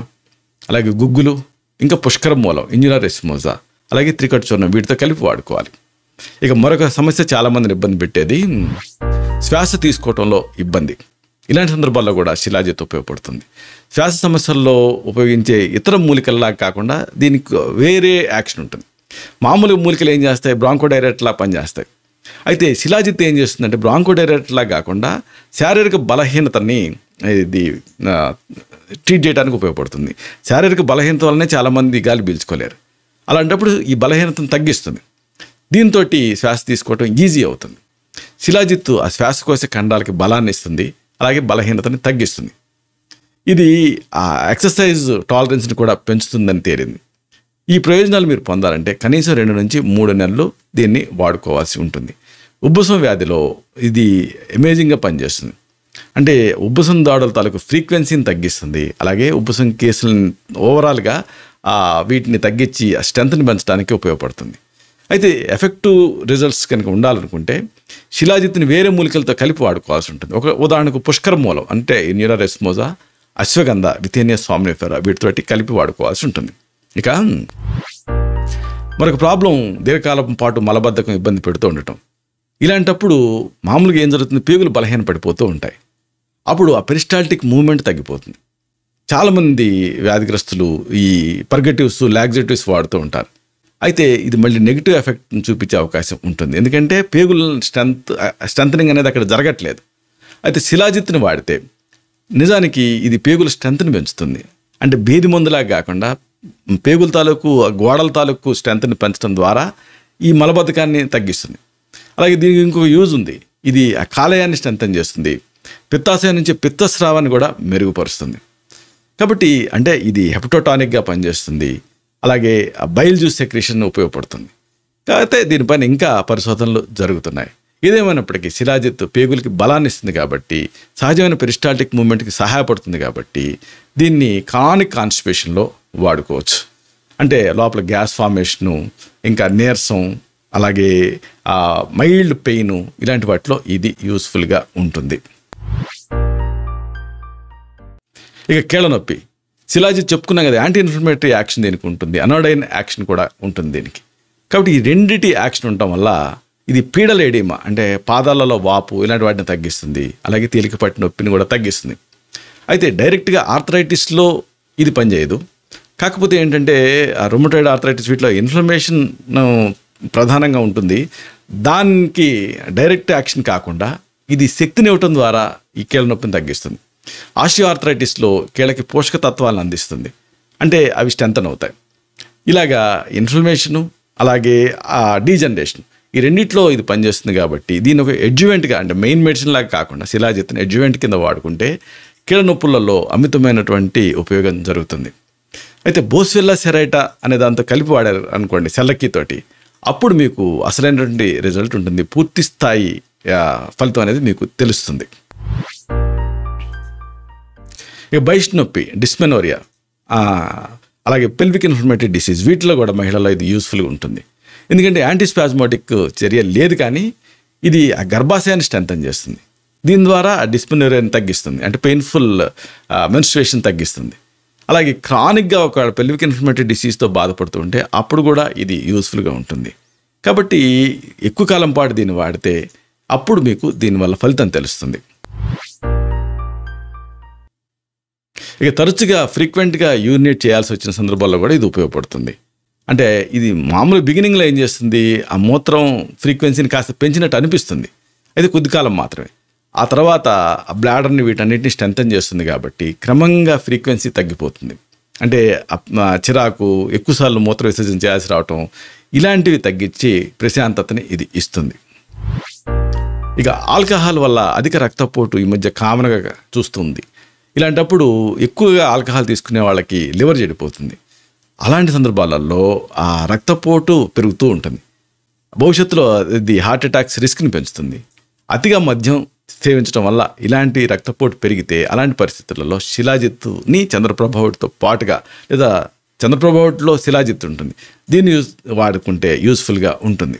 అలాగే గుగ్గులు, ఇంకా పుష్కర మూలం, ఇన్యులార్ ఎస్మోజా, అలాగే త్రికట్ చూర్ణం వీటితో కలిపి వాడుకోవాలి. ఇక మరొక సమస్య చాలామందిని ఇబ్బంది పెట్టేది శ్వాస తీసుకోవడంలో ఇబ్బంది. ఇలాంటి సందర్భాల్లో కూడా శిలాజిత్ ఉపయోగపడుతుంది. శ్వాస సమస్యల్లో ఉపయోగించే ఇతర మూలికల్లా కాకుండా దీనికి వేరే యాక్షన్ ఉంటుంది. మామూలు మూలికలు ఏం చేస్తాయి, బ్రాంకోడైరేట్లా పనిచేస్తాయి. అయితే శిలాజిత్ ఏం చేస్తుందంటే బ్రాంకోడైరేట్లా కాకుండా శారీరక బలహీనతని ఇది ట్రీట్ చేయడానికి ఉపయోగపడుతుంది. శారీరక బలహీనత వల్లనే చాలామంది గాలి పీల్చుకోలేరు. అలాంటప్పుడు ఈ బలహీనతను తగ్గిస్తుంది. దీంతో శ్వాస తీసుకోవటం ఈజీ అవుతుంది. శిలాజిత్తు ఆ శ్వాసకోశ ఖండాలకి బలాన్ని ఇస్తుంది, అలాగే బలహీనతని తగ్గిస్తుంది. ఇది ఆ ఎక్సర్సైజ్ టాలరెన్స్ని కూడా పెంచుతుందని తేలింది. ఈ ప్రయోజనాలు మీరు పొందాలంటే కనీసం 2 నుంచి 3 నెలలు దీన్ని వాడుకోవాల్సి ఉంటుంది. ఉబ్బసం వ్యాధిలో ఇది అమేజింగ్గా పనిచేస్తుంది. ఉబ్బసం దాడుల తాలూకు ఫ్రీక్వెన్సీని తగ్గిస్తుంది, అలాగే ఉబ్బసం కేసులను ఓవరాల్గా వీటిని తగ్గించి ఆ స్ట్రెంత్ని పెంచడానికి ఉపయోగపడుతుంది. అయితే ఎఫెక్టివ్ రిజల్ట్స్ కనుక ఉండాలనుకుంటే శిలాజిత్ని వేరే మూలికలతో కలిపి వాడుకోవాల్సి ఉంటుంది. ఉదాహరణకు పుష్కర మూలం ఇన్యులార్ ఎస్మోజా, అశ్వగంధ, విథేనియా సోమ్నిఫెరా వీటితోటి కలిపి వాడుకోవాల్సి ఉంటుంది. ఇక మరొక ప్రాబ్లం దీర్ఘకాలం పాటు మలబద్ధకం ఇబ్బంది పెడుతూ ఉండటం. ఇలాంటప్పుడు మామూలుగా ఏం జరుగుతుంది, పేగులు బలహీన పడిపోతూ ఉంటాయి. అప్పుడు ఆ పెరిస్టాల్టిక్ మూవ్మెంట్ తగ్గిపోతుంది. చాలామంది వ్యాధిగ్రస్తులు ఈ పర్గటివ్స్, లాక్సేటివ్స్ వాడుతూ ఉంటారు. అయితే ఇది మళ్ళీ నెగిటివ్ ఎఫెక్ట్ని చూపించే అవకాశం ఉంటుంది, ఎందుకంటే పేగుల స్ట్రెంథనింగ్ అనేది అక్కడ జరగట్లేదు. అయితే శిలాజిత్ని వాడితే నిజానికి ఇది పేగుల స్ట్రెంత్ని పెంచుతుంది. భేది మందులాగా కాకుండా పేగుల తాలూకు గోడల తాలూకు స్ట్రెంత్ని పెంచడం ద్వారా ఈ మలబద్ధకాన్ని తగ్గిస్తుంది. అలాగే దీనికి ఇంకొక యూజ్ ఉంది, ఇది ఆ కాలేయాన్ని స్ట్రెంథన్ చేస్తుంది, పిత్తాశయం నుంచి పిత్తస్రావాన్ని కూడా మెరుగుపరుస్తుంది. కాబట్టి ఇది హెపటోటానిక్గా పనిచేస్తుంది, అలాగే బైల్ జ్యూస్ సెక్రేషన్ ఉపయోగపడుతుంది. కాకపోతే దీనిపైన ఇంకా పరిశోధనలు జరుగుతున్నాయి. ఏదేమైనప్పటికీ శిలాజిత్ పేగులకి బలాన్ని ఇస్తుంది కాబట్టి, సహజమైన పెరిస్టాల్టిక్ మూవ్మెంట్కి సహాయపడుతుంది కాబట్టి దీన్ని క్రానిక్ కాన్స్టిపేషన్లో వాడుకోవచ్చు. లోపల గ్యాస్ ఫార్మేషను, ఇంకా నీరసం, అలాగే మైల్డ్ పెయిన్ ఇలాంటి వాటిలో ఇది యూస్ఫుల్గా ఉంటుంది. ఇక కీళ్ళ నొప్పి, శిలాజిత్ చెప్పుకున్నాం కదా, యాంటీ ఇన్ఫ్లమేటరీ యాక్షన్ దీనికి ఉంటుంది, అనోడైన్ యాక్షన్ కూడా ఉంటుంది దీనికి. కాబట్టి ఈ రెండిటి యాక్షన్ ఉండటం వల్ల ఇది పీడల ఎడిమా పాదాలలో వాపు ఇలాంటి వాటిని తగ్గిస్తుంది, అలాగే తేలికపాటి నొప్పిని కూడా తగ్గిస్తుంది. అయితే డైరెక్ట్గా ఆర్థరైటిస్లో ఇది పనిచేయదు. కాకపోతే ఏంటంటే రుమటాయిడ్ ఆర్థరైటిస్ వీటిలో ఇన్ఫ్లమేషన్ ప్రధానంగా ఉంటుంది. దానికి డైరెక్ట్ యాక్షన్ కాకుండా ఇది శక్తిని ఇవ్వటం ద్వారా ఈ కీళ్ళ నొప్పిని తగ్గిస్తుంది. ఆస్టియోఆర్థరైటిస్లో కీళ్ళకి పోషక తత్వాలను అందిస్తుంది, అంటే అవి స్ట్రెంథన్ అవుతాయి. ఇలాగా ఇన్ఫ్లమేషను అలాగే డీజనరేషన్ ఈ రెండిట్లో ఇది పనిచేస్తుంది కాబట్టి దీని ఒక ఎడ్జువెంట్గా, అంటే మెయిన్ మెడిసిన్ లాగా కాకుండా శిలాజిత్తుని ఎడ్జువెంట్ కింద వాడుకుంటే కీళ్ళ నొప్పులలో అమితమైనటువంటి ఉపయోగం జరుగుతుంది. అయితే బోస్వెల్లా సెరైటా అనే దాంతో కలిపి వాడారు అనుకోండి సెల్లక్కీతోటి, అప్పుడు మీకు అసలైనటువంటి రిజల్ట్ ఉంటుంది, పూర్తి స్థాయి ఫలితం అనేది మీకు తెలుస్తుంది. ఇక బైస్ట్ నొప్పి, డిస్మెనోరియా, అలాగే పెల్విక్ ఇన్ఫ్లమేటరీ డిసీజ్, వీటిలో కూడా మహిళల్లో ఇది యూస్ఫుల్గా ఉంటుంది. ఎందుకంటే యాంటీస్పాజ్మోటిక్ చర్య లేదు, కానీ ఇది ఆ గర్భాశయాన్ని స్ట్రెంథన్ చేస్తుంది. దీని ద్వారా ఆ డిస్మెనోరియాని తగ్గిస్తుంది, అంటే పెయిన్ఫుల్ మెన్స్ట్రుయేషన్ తగ్గిస్తుంది. అలాగే క్రానిక్గా ఒక పెల్విక్ ఇన్ఫ్లమేటరీ డిసీజ్తో బాధపడుతూ ఉంటే అప్పుడు కూడా ఇది యూస్ఫుల్గా ఉంటుంది. కాబట్టి ఎక్కువ కాలం పాటు దీన్ని వాడితే అప్పుడు మీకు దీనివల్ల ఫలితం తెలుస్తుంది. ఇక తరచుగా ఫ్రీక్వెంట్గా యూరినేట్ చేయాల్సి వచ్చిన సందర్భాల్లో కూడా ఇది ఉపయోగపడుతుంది. అంటే ఇది మామూలు బిగినింగ్లో ఏం చేస్తుంది, ఆ మూత్రం ఫ్రీక్వెన్సీని కాస్త పెంచినట్టు అనిపిస్తుంది, అయితే కొద్ది కాలం మాత్రమే. ఆ తర్వాత ఆ బ్లాడర్ని వీటన్నిటిని స్ట్రెంథన్ చేస్తుంది కాబట్టి క్రమంగా ఫ్రీక్వెన్సీ తగ్గిపోతుంది. అంటే చిరాకు, ఎక్కువసార్లు మూత్ర విసర్జన చేయాల్సి రావటం, ఇలాంటివి తగ్గించి ప్రశాంతతని ఇది ఇస్తుంది. ఇక ఆల్కహాల్ వల్ల అధిక రక్తపోటు ఈ మధ్య కామన్గా చూస్తుంది. ఇలాంటప్పుడు ఎక్కువగా ఆల్కహాల్ తీసుకునే వాళ్ళకి లివర్ చెడిపోతుంది. అలాంటి సందర్భాలలో ఆ రక్తపోటు పెరుగుతూ ఉంటుంది. భవిష్యత్తులో ఇది హార్ట్ అటాక్స్ రిస్క్ని పెంచుతుంది. అతిగా మద్యం సేవించడం వల్ల ఇలాంటి రక్తపోటు పెరిగితే అలాంటి పరిస్థితులలో శిలాజిత్తుని చంద్రప్రభావుడితో పాటుగా, లేదా చంద్రప్రభావుడిలో శిలాజిత్తు ఉంటుంది, దీన్ని వాడుకుంటే యూస్ఫుల్గా ఉంటుంది.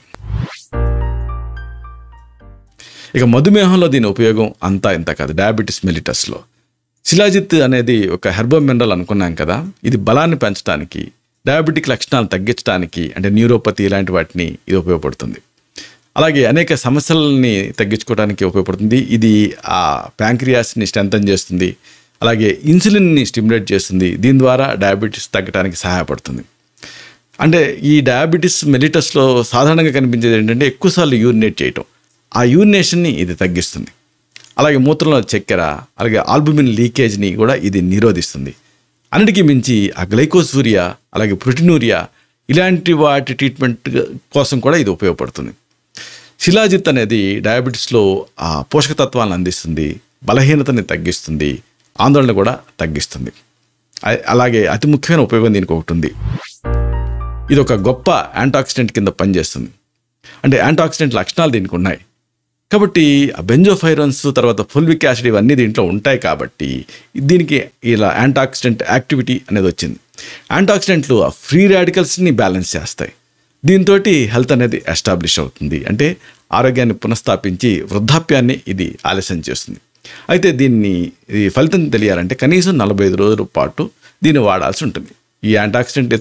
ఇక మధుమేహంలో దీని ఉపయోగం అంతా ఇంత కాదు. డయాబెటీస్ మెలిటస్లో శిలాజిత్ అనేది ఒక హెర్బో మినరల్ అనుకున్నాం కదా, ఇది బలాన్ని పెంచడానికి, డయాబెటిక్ లక్షణాలు తగ్గించడానికి, అంటే న్యూరోపతి ఇలాంటి వాటిని ఇది ఉపయోగపడుతుంది. అలాగే అనేక సమస్యలని తగ్గించుకోవడానికి ఉపయోగపడుతుంది. ఇది ఆ ప్యాంక్రియాస్ని స్ట్రెంథన్ చేస్తుంది, అలాగే ఇన్సులిన్ని స్టిమ్యులేట్ చేస్తుంది. దీని ద్వారా డయాబెటీస్ తగ్గడానికి సహాయపడుతుంది. అంటే ఈ డయాబెటీస్ మెలిటస్లో సాధారణంగా కనిపించేది ఏంటంటే ఎక్కువసార్లు యూరినేట్ చేయటం, ఆ యూరినేషన్ని ఇది తగ్గిస్తుంది. అలాగే మూత్రంలో చక్కెర, అలాగే ఆల్బుమిన్ లీకేజ్ని కూడా ఇది నిరోధిస్తుంది. అన్నిటికీ మించి ఆ గ్లైకోసూరియా, అలాగే ప్రోటీనూరియా ఇలాంటి వాటి ట్రీట్మెంట్ కోసం కూడా ఇది ఉపయోగపడుతుంది. శిలాజిత్ అనేది డయాబెటీస్లో ఆ పోషకతత్వాలను అందిస్తుంది, బలహీనతని తగ్గిస్తుంది, ఆందోళన కూడా తగ్గిస్తుంది. అలాగే అతి ముఖ్యమైన ఉపయోగం దీనికి ఒకటి ఉంది, ఇది ఒక గొప్ప యాంటాక్సిడెంట్ కింద పనిచేస్తుంది. అంటే యాంటాక్సిడెంట్ లక్షణాలు దీనికి ఉన్నాయి కాబట్టి బెంజోఫైరన్స్, తర్వాత ఫోలిక్ యాసిడ్ ఇవన్నీ దీంట్లో ఉంటాయి కాబట్టి దీనికి ఇలా యాంటాక్సిడెంట్ యాక్టివిటీ అనేది వచ్చింది. యాంటాక్సిడెంట్లు ఫ్రీ రాడికల్స్ని బ్యాలెన్స్ చేస్తాయి. దీంతో హెల్త్ అనేది ఎస్టాబ్లిష్ అవుతుంది, అంటే ఆరోగ్యాన్ని పునఃస్థాపించి వృద్ధాప్యాన్ని ఇది ఆలస్యం చేస్తుంది. అయితే దీన్ని ఫలితం తెలియాలంటే కనీసం 45 రోజుల పాటు దీన్ని వాడాల్సి ఉంటుంది. ఈ యాంటాక్సిడెంట్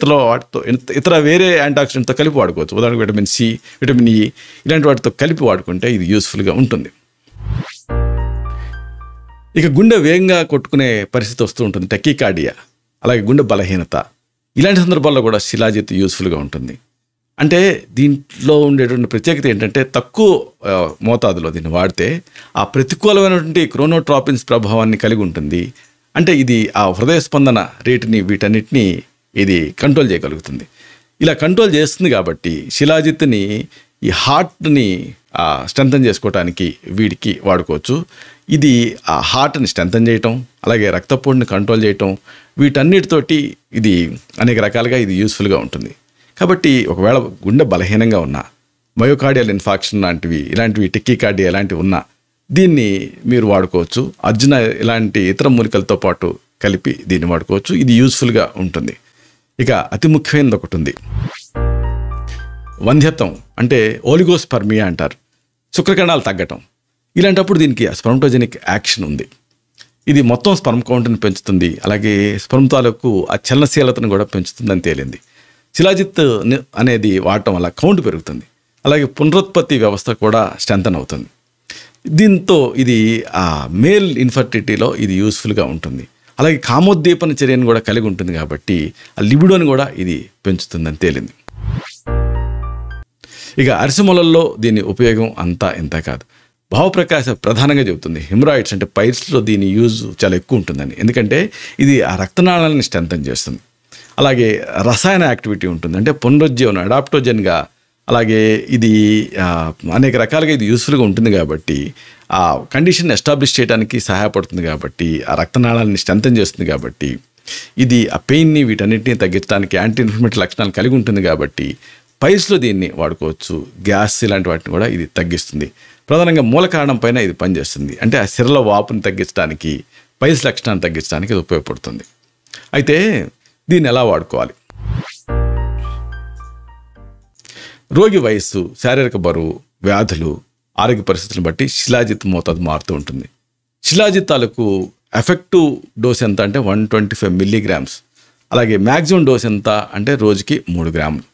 ఇతర వేరే యాంటాక్సిడెంట్తో కలిపి వాడుకోవచ్చు. ఉదాహరణకు విటమిన్ సి, విటమిన్ ఈ ఇలాంటి వాటితో కలిపి వాడుకుంటే ఇది యూస్ఫుల్గా ఉంటుంది. ఇక గుండె వేగంగా కొట్టుకునే పరిస్థితి వస్తూ ఉంటుంది, టెకీకార్డియా, అలాగే గుండె బలహీనత, ఇలాంటి సందర్భాల్లో కూడా శిలాజిత్ యూస్ఫుల్గా ఉంటుంది. అంటే దీంట్లో ఉండేటువంటి ప్రత్యేకత ఏంటంటే తక్కువ మోతాదులో దీన్ని వాడితే ఆ ప్రతికూలమైనటువంటి క్రోనోట్రాపిన్స్ ప్రభావాన్ని కలిగి ఉంటుంది. అంటే ఇది ఆ హృదయ స్పందన రేటుని వీటన్నిటిని ఇది కంట్రోల్ చేయగలుగుతుంది. ఇలా కంట్రోల్ చేస్తుంది కాబట్టి శిలాజిత్ని ఈ హార్ట్ని స్ట్రెంథన్ చేసుకోవడానికి వీడికి వాడుకోవచ్చు. ఇది ఆ హార్ట్ని స్ట్రెంథన్ చేయటం, అలాగే రక్తపోటుని కంట్రోల్ చేయటం, వీటన్నిటితోటి ఇది అనేక రకాలుగా ఇది యూస్ఫుల్గా ఉంటుంది. కాబట్టి ఒకవేళ గుండె బలహీనంగా ఉన్నా, మయోకార్డియల్ ఇన్ఫాక్షన్ లాంటివి, ఇలాంటివి టెకీకార్డియా ఇలాంటివి ఉన్నా దీన్ని మీరు వాడుకోవచ్చు. అర్జున ఇలాంటి ఇతర మూలికలతో పాటు కలిపి దీన్ని వాడుకోవచ్చు. ఇది యూస్ఫుల్గా ఉంటుంది. ఇక అతి ముఖ్యమైనది ఒకటి ఉంది, వంధ్యత్వం, అంటే ఓలిగోస్పర్మియా అంటారు, శుక్రకణాలు తగ్గటం. ఇలాంటప్పుడు దీనికి స్పెర్మటోజెనిక్ యాక్షన్ ఉంది. ఇది మొత్తం స్పెర్మ్ కౌంట్ని పెంచుతుంది, అలాగే స్పెర్మ్ తాలూకు ఆ చలనశీలతను కూడా పెంచుతుందని తేలింది. శిలాజిత్ అనేది వాడటం వల్ల కౌంట్ పెరుగుతుంది, అలాగే పునరుత్పత్తి వ్యవస్థ కూడా స్ట్రెంథన్ అవుతుంది. దీంతో ఇది ఆ మేల్ ఇన్ఫర్టిలిటీలో ఇది యూస్ఫుల్గా ఉంటుంది. అలాగే కామోద్దీపన చర్యను కూడా కలిగి ఉంటుంది కాబట్టి ఆ లిబిడోని కూడా ఇది పెంచుతుందని తేలింది. ఇక అరిసెమొలల్లో దీని ఉపయోగం అంతా ఇంత కాదు. భావప్రకాశ ప్రధానంగా చెబుతుంది హిమరాయిడ్స్ అంటే పైల్స్లో దీని యూజ్ చాలా ఎక్కువ ఉంటుందని. ఎందుకంటే ఇది ఆ రక్తనాళాలను స్ట్రెంథన్ చేస్తుంది. అలాగే రసాయన యాక్టివిటీ ఉంటుంది, అంటే పునరుజ్జీవనం అడాప్టోజన్గా. అలాగే ఇది అనేక రకాలుగా ఇది యూస్ఫుల్గా ఉంటుంది కాబట్టి ఆ కండిషన్ ఎస్టాబ్లిష్ చేయడానికి సహాయపడుతుంది కాబట్టి ఆ రక్తనాళాలని స్ట్రెంథన్ చేస్తుంది కాబట్టి ఇది ఆ పెయిన్ని వీటన్నిటిని తగ్గించడానికి యాంటీ ఇన్ఫ్లమేటరీ లక్షణాలు కలిగి ఉంటుంది కాబట్టి పైల్స్లో దీన్ని వాడుకోవచ్చు. గ్యాస్ ఇలాంటి వాటిని కూడా ఇది తగ్గిస్తుంది. ప్రధానంగా మూల కారణం పైన ఇది పనిచేస్తుంది, అంటే ఆ సిరల వాపుని తగ్గించడానికి పైల్స్ లక్షణాన్ని తగ్గించడానికి ఇది ఉపయోగపడుతుంది. అయితే దీన్ని ఎలా వాడుకోవాలి? రోగి వయస్సు, శారీరక బరువు, వ్యాధులు, ఆరోగ్య పరిస్థితులను బట్టి శిలాజిత్ మోతాదు మారుతూ ఉంటుంది. శిలాజిత్ తాలూకు ఎఫెక్టివ్ డోస్ ఎంత అంటే 125 మిల్లీగ్రామ్స్. అలాగే మ్యాక్సిమం డోస్ ఎంత అంటే రోజుకి 3 గ్రాములు.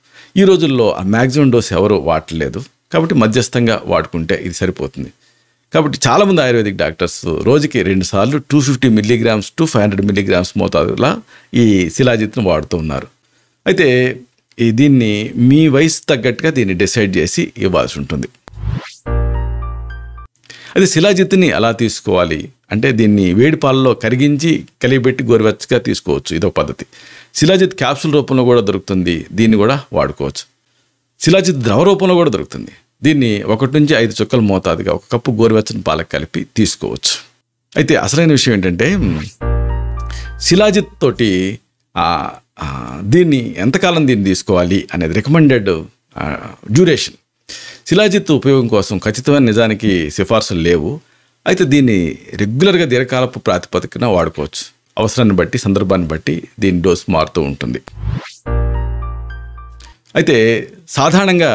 ఈ రోజుల్లో ఆ మ్యాక్సిమం డోస్ ఎవరు వాడలేదు కాబట్టి మధ్యస్థంగా వాడుకుంటే ఇది సరిపోతుంది. కాబట్టి చాలామంది ఆయుర్వేదిక్ డాక్టర్స్ రోజుకి 2 సార్లు 250 మిల్లీగ్రామ్స్ టు 500 మిల్లీగ్రామ్స్ మోతాదులా ఈ శిలాజిత్ను వాడుతూ ఉన్నారు. అయితే దీన్ని మీ వయసు తగ్గట్టుగా దీన్ని డిసైడ్ చేసి ఇవ్వాల్సి ఉంటుంది. అది శిలాజిత్ని ఎలా తీసుకోవాలి అంటే దీన్ని వేడి పాలలో కరిగించి కలిగిపెట్టి గోరువెచ్చగా తీసుకోవచ్చు, ఇదొక పద్ధతి. శిలాజిత్ క్యాప్సూల్ రూపంలో కూడా దొరుకుతుంది, దీన్ని కూడా వాడుకోవచ్చు. శిలాజిత్ ద్రవ రూపంలో కూడా దొరుకుతుంది, దీన్ని 1 నుంచి 5 చుక్కల మోతాదుగా 1 కప్పు గోరువెచ్చని పాలకు కలిపి తీసుకోవచ్చు. అయితే అసలైన విషయం ఏంటంటే శిలాజిత్ తోటి దీన్ని ఎంతకాలం దీన్ని తీసుకోవాలి అనేది రికమెండెడ్ డ్యూరేషన్. శిలాజిత్ ఉపయోగం కోసం ఖచ్చితమైన నిజానికి సిఫార్సులు లేవు. అయితే దీన్ని రెగ్యులర్గా దీర్ఘకాలపు ప్రాతిపదికన వాడుకోవచ్చు. అవసరాన్ని బట్టి, సందర్భాన్ని బట్టి దీని డోస్ మారుతూ ఉంటుంది. అయితే సాధారణంగా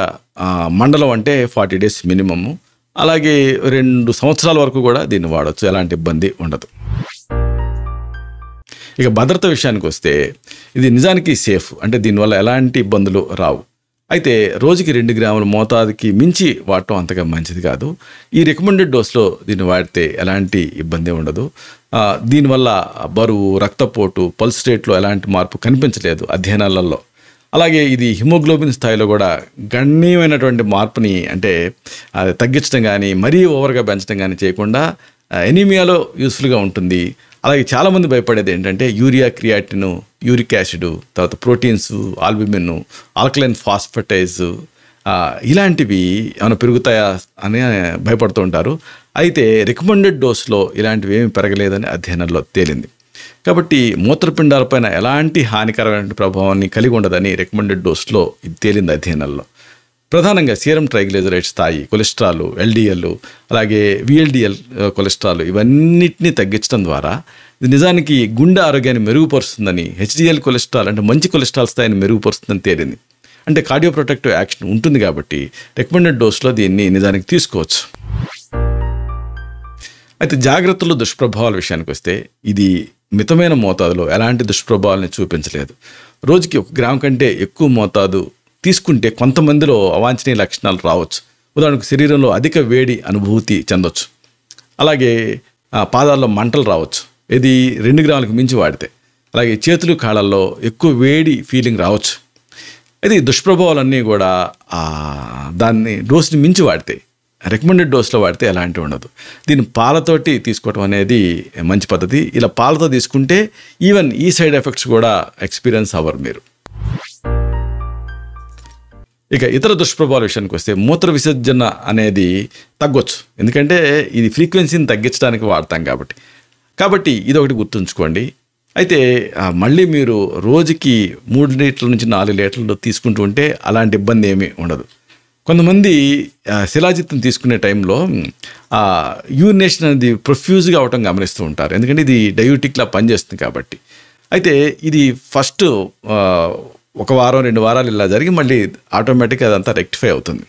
మండలం అంటే 40 డేస్ మినిమము. అలాగే 2 సంవత్సరాల వరకు కూడా దీన్ని వాడవచ్చు, ఎలాంటి ఇబ్బంది ఉండదు. ఇక భద్రత విషయానికి వస్తే ఇది నిజానికి సేఫ్, అంటే దీనివల్ల ఎలాంటి ఇబ్బందులు రావు. అయితే రోజుకి 2 గ్రాముల మోతాదుకి మించి వాడటం అంతగా మంచిది కాదు. ఈ రికమెండెడ్ డోస్లో దీన్ని వాడితే ఎలాంటి ఇబ్బంది ఉండదు. దీనివల్ల బరువు, రక్తపోటు, పల్స్ రేట్లో ఎలాంటి మార్పు కనిపించలేదు అధ్యయనాలలో. అలాగే ఇది హిమోగ్లోబిన్ స్థాయిలో కూడా గణనీయమైనటువంటి మార్పుని అంటే అది తగ్గించడం కానీ మరీ ఓవర్గా పెంచడం కానీ చేయకుండా ఎనీమియాలో యూస్ఫుల్గా ఉంటుంది. అలాగే చాలామంది భయపడేది ఏంటంటే యూరియా, క్రియాటిన్, యూరిక్ యాసిడ్, తర్వాత ప్రోటీన్స్, ఆల్బుమిన్, ఆల్కలైన్ ఫాస్ఫటైజ్ ఇలాంటివి ఏమైనా పెరుగుతాయా అని భయపడుతూ ఉంటారు. అయితే రికమెండెడ్ డోస్లో ఇలాంటివి ఏమీ పెరగలేదని అధ్యయనంలో తేలింది. కాబట్టి మూత్రపిండాలపైన ఎలాంటి హానికరమైన ప్రభావాన్ని కలిగి ఉండదని రికమెండెడ్ డోస్లో ఇది తేలింది అధ్యయనాల్లో. ప్రధానంగా సీరం ట్రైగ్లిజరైడ్ స్థాయి, కొలెస్ట్రాల్, ఎల్డిఎల్, అలాగే విఎల్డిఎల్ కొలెస్ట్రాల్ ఇవన్నిటిని తగ్గించడం ద్వారా ఇది నిజానికి గుండె ఆరోగ్యాన్ని మెరుగుపరుస్తుందని, హెచ్డిఎల్ కొలెస్ట్రాల్ అంటే మంచి కొలెస్ట్రాల్ స్థాయిని మెరుగుపరుస్తుందని తేలింది. అంటే కార్డియో ప్రొటెక్టివ్ యాక్షన్ ఉంటుంది కాబట్టి రికమెండెడ్ డోస్లో దీన్ని నిజానికి తీసుకోవచ్చు. అయితే జాగ్రత్తలు, దుష్ప్రభావాల విషయానికి వస్తే ఇది మితమైన మోతాదులో ఎలాంటి దుష్ప్రభావాలని చూపించలేదు. రోజుకి 1 గ్రాము కంటే ఎక్కువ మోతాదు తీసుకుంటే కొంతమందిలో అవాంఛనీయ లక్షణాలు రావచ్చు. ఉదాహరణకు శరీరంలో అధిక వేడి అనుభూతి చెందొచ్చు. అలాగే పాదాల్లో మంటలు రావచ్చు, ఇది 2 గ్రాములకు మించి వాడితే. అలాగే చేతులు, కాళ్ళల్లో ఎక్కువ వేడి ఫీలింగ్ రావచ్చు. ఇది దుష్ప్రభావాలన్నీ కూడా దాన్ని డోస్ని మించి వాడితే, రికమెండెడ్ డోస్లో వాడితే ఎలాంటివి ఉండదు. దీన్ని పాలతోటి తీసుకోవడం అనేది మంచి పద్ధతి. ఇలా పాలతో తీసుకుంటే ఈవెన్ ఈ సైడ్ ఎఫెక్ట్స్ కూడా ఎక్స్పీరియన్స్ అవ్వరు మీరు. ఇక ఇతర దుష్ప్రభావాల విషయానికి వస్తే మూత్ర విసర్జన అనేది తగ్గొచ్చు, ఎందుకంటే ఇది ఫ్రీక్వెన్సీని తగ్గించడానికి వాడతాం కాబట్టి ఇది ఒకటి గుర్తుంచుకోండి. అయితే మళ్ళీ మీరు రోజుకి 3 లీటర్ల నుంచి 4 లీటర్లు తీసుకుంటూ ఉంటే అలాంటి ఇబ్బంది ఏమీ ఉండదు. కొంతమంది శిలాజిత్తును తీసుకునే టైంలో యూరినేషన్ అనేది ప్రొఫ్యూజ్గా అవటం గమనిస్తూ ఉంటారు, ఎందుకంటే ఇది డయూటిక్లా పనిచేస్తుంది కాబట్టి. అయితే ఇది ఫస్ట్ 1 వారం 2 వారాలు ఇలా జరిగి మళ్ళీ ఆటోమేటిక్గా అదంతా రెక్టిఫై అవుతుంది.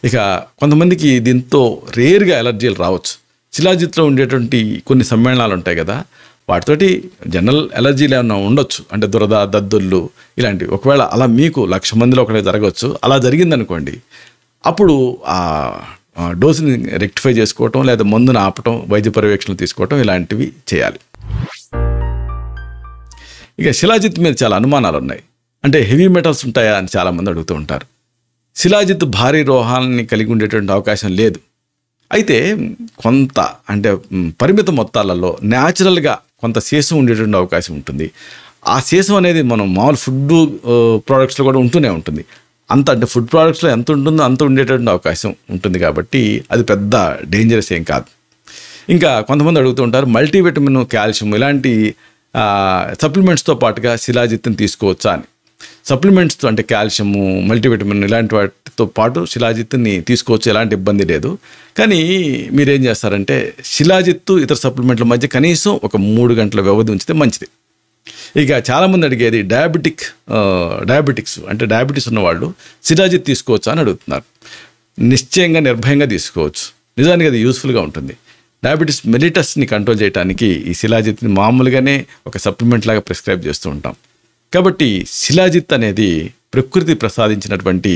ఇక కొంతమందికి దీంతో రేర్గా ఎలర్జీలు రావచ్చు. శిలాజిత్లో ఉండేటువంటి కొన్ని సమ్మేళనాలు ఉంటాయి కదా, వాటితోటి జనరల్ ఎలర్జీలు ఏమైనా ఉండొచ్చు, అంటే దురద, దద్దుళ్ళు ఇలాంటివి. ఒకవేళ అలా మీకు 1,00,000 మందిలో ఒకటే జరగవచ్చు. అలా జరిగిందనుకోండి, అప్పుడు ఆ డోసుని రెక్టిఫై చేసుకోవటం లేదా మందును ఆపటం, వైద్య పర్యవేక్షణలు తీసుకోవటం ఇలాంటివి చేయాలి. ఇక శిలాజిత్ మీద చాలా అనుమానాలు ఉన్నాయి. అంటే హెవీ మెటల్స్ ఉంటాయా అని చాలామంది అడుగుతూ ఉంటారు. శిలాజిత్ భారీ రోహాన్ని కలిగి ఉండేటువంటి అవకాశం లేదు. అయితే కొంత అంటే పరిమిత మొత్తాలలో న్యాచురల్గా కొంత సీసం ఉండేటువంటి అవకాశం ఉంటుంది. ఆ సీసం అనేది మనం మామూలు ఫుడ్ ప్రోడక్ట్స్లో కూడా ఉంటూనే ఉంటుంది. అంటే ఫుడ్ ప్రోడక్ట్స్లో ఎంత ఉంటుందో అంత ఉండేటువంటి అవకాశం ఉంటుంది కాబట్టి అది పెద్ద డేంజరస్ ఏం కాదు. ఇంకా కొంతమంది అడుగుతూ ఉంటారు, మల్టీవిటమిన్, కాల్షియం ఇలాంటి సప్లిమెంట్స్తో పాటుగా శిలాజిత్తుని తీసుకోవచ్చా అని. సప్లిమెంట్స్ అంటే కాల్షియము, మల్టీవిటమిన్ ఇలాంటి వాటితో పాటు శిలాజిత్తుని తీసుకోవచ్చు, ఎలాంటి ఇబ్బంది లేదు. కానీ మీరేం చేస్తారంటే శిలాజిత్తు ఇతర సప్లిమెంట్ల మధ్య కనీసం ఒక 3 గంటల వ్యవధి ఉంచితే మంచిది. ఇక చాలామంది అడిగేది డయాబెటిక్స్ అంటే డయాబెటీస్ ఉన్నవాళ్ళు శిలాజిత్ తీసుకోవచ్చా అని అడుగుతున్నారు. నిశ్చయంగా నిర్భయంగా తీసుకోవచ్చు. నిజానికి అది యూస్ఫుల్గా ఉంటుంది. డయాబెటీస్ మెలిటస్ని కంట్రోల్ చేయడానికి ఈ శిలాజిత్ని మామూలుగానే ఒక సప్లిమెంట్ లాగా ప్రిస్క్రైబ్ చేస్తూ ఉంటాం. కాబట్టి శిలాజిత్ అనేది ప్రకృతి ప్రసాదించినటువంటి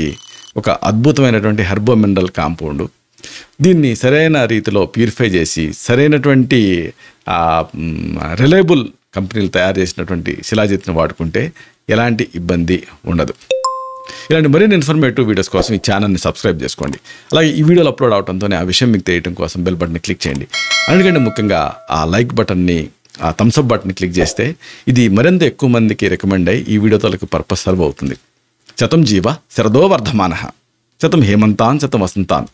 ఒక అద్భుతమైనటువంటి హెర్బో మినరల్ కాంపౌండ్. దీన్ని సరైన రీతిలో ప్యూరిఫై చేసి సరైనటువంటి రిలయబుల్ కంపెనీలు తయారు చేసినటువంటి శిలాజిత్ని వాడుకుంటే ఎలాంటి ఇబ్బంది ఉండదు. ఇలాంటి మరిన్ని ఇన్ఫర్మేటివ్ వీడియోస్ కోసం ఈ ఛానల్ని సబ్స్క్రైబ్ చేసుకోండి. అలాగే ఈ వీడియోలు అప్లోడ్ అవడంతోనే ఆ విషయం మీకు తెలియడం కోసం బెల్ బటన్ని క్లిక్ చేయండి. అందుకంటే ముఖ్యంగా ఆ లైక్ బటన్ని, ఆ థమ్స్అప్ బటన్ని క్లిక్ చేస్తే ఇది మరింత ఎక్కువ మందికి రికమెండ్ అయ్యి ఈ వీడియో తలకు పర్పస్ సర్వ్ అవుతుంది. శతం జీవ శరదో వర్ధమానః, శతం హేమంతాన్ శతం వసంతాన్.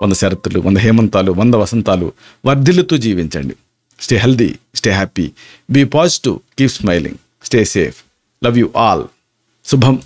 100 శరత్తులు, 100 హేమంతాలు, 100 వసంతాలు వర్ధిల్లుతూ జీవించండి. Stay healthy, stay happy, be positive, keep smiling, stay safe. Love you all. శుభం.